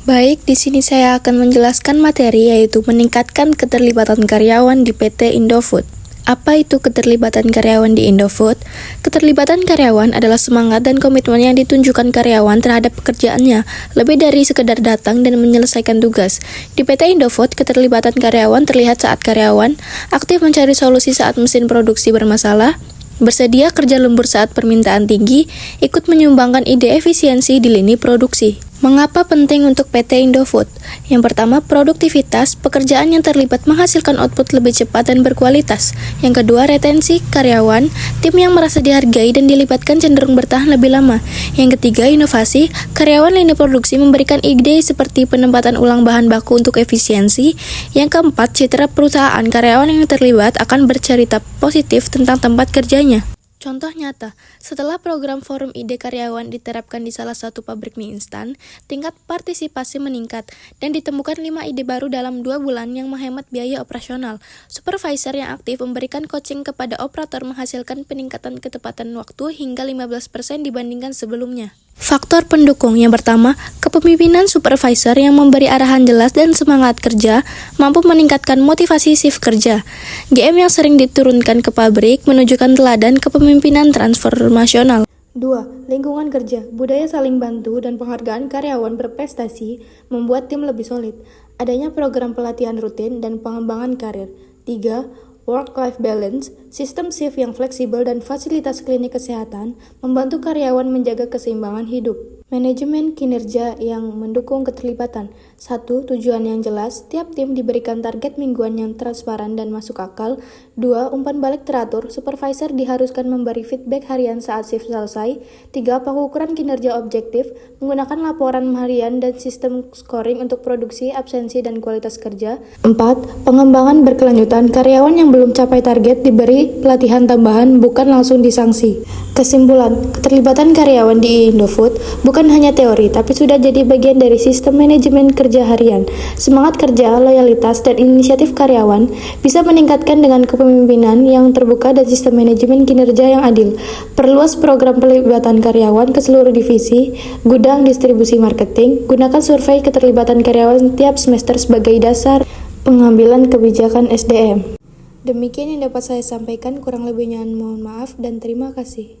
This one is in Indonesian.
Baik, di sini saya akan menjelaskan materi yaitu meningkatkan keterlibatan karyawan di PT Indofood. Apa itu keterlibatan karyawan di Indofood? Keterlibatan karyawan adalah semangat dan komitmen yang ditunjukkan karyawan terhadap pekerjaannya, lebih dari sekedar datang dan menyelesaikan tugas. Di PT Indofood, keterlibatan karyawan terlihat saat karyawan aktif mencari solusi saat mesin produksi bermasalah, bersedia kerja lembur saat permintaan tinggi, ikut menyumbangkan ide efisiensi di lini produksi. Mengapa penting untuk PT Indofood? Yang pertama, produktivitas, pekerjaan yang terlibat menghasilkan output lebih cepat dan berkualitas. Yang kedua, retensi, karyawan, tim yang merasa dihargai dan dilibatkan cenderung bertahan lebih lama. Yang ketiga, inovasi, karyawan lini produksi memberikan ide seperti penempatan ulang bahan baku untuk efisiensi. Yang keempat, citra perusahaan, karyawan yang terlibat akan bercerita positif tentang tempat kerjanya. Contoh nyata, setelah program Forum Ide Karyawan diterapkan di salah satu pabrik mie instan, tingkat partisipasi meningkat dan ditemukan 5 ide baru dalam 2 bulan yang menghemat biaya operasional. Supervisor yang aktif memberikan coaching kepada operator menghasilkan peningkatan ketepatan waktu hingga 15% dibandingkan sebelumnya. Faktor pendukung yang pertama, kepemimpinan supervisor yang memberi arahan jelas dan semangat kerja mampu meningkatkan motivasi shift kerja. GM yang sering diturunkan ke pabrik menunjukkan teladan kepemimpinan transformasional. 2. Lingkungan kerja, budaya saling bantu dan penghargaan karyawan berprestasi membuat tim lebih solid. Adanya program pelatihan rutin dan pengembangan karir. 3. Work-life balance, sistem shift yang fleksibel dan fasilitas klinik kesehatan membantu karyawan menjaga keseimbangan hidup. Manajemen kinerja yang mendukung keterlibatan. 1. Tujuan yang jelas, tiap tim diberikan target mingguan yang transparan dan masuk akal. 2. Umpan balik teratur, supervisor diharuskan memberi feedback harian saat shift selesai. 3. Pengukuran kinerja objektif, menggunakan laporan harian dan sistem scoring untuk produksi, absensi, dan kualitas kerja. 4. Pengembangan berkelanjutan, karyawan yang belum capai target diberi pelatihan tambahan, bukan langsung disanksi. Kesimpulan, keterlibatan karyawan di Indofood bukan hanya teori, tapi sudah jadi bagian dari sistem manajemen kerja harian. Semangat kerja, loyalitas, dan inisiatif karyawan bisa meningkatkan dengan kepemimpinan yang terbuka dan sistem manajemen kinerja yang adil. Perluas program pelibatan karyawan ke seluruh divisi, gudang, distribusi, marketing. Gunakan survei keterlibatan karyawan tiap semester sebagai dasar pengambilan kebijakan SDM. Demikian yang dapat saya sampaikan, kurang lebihnya mohon maaf dan terima kasih.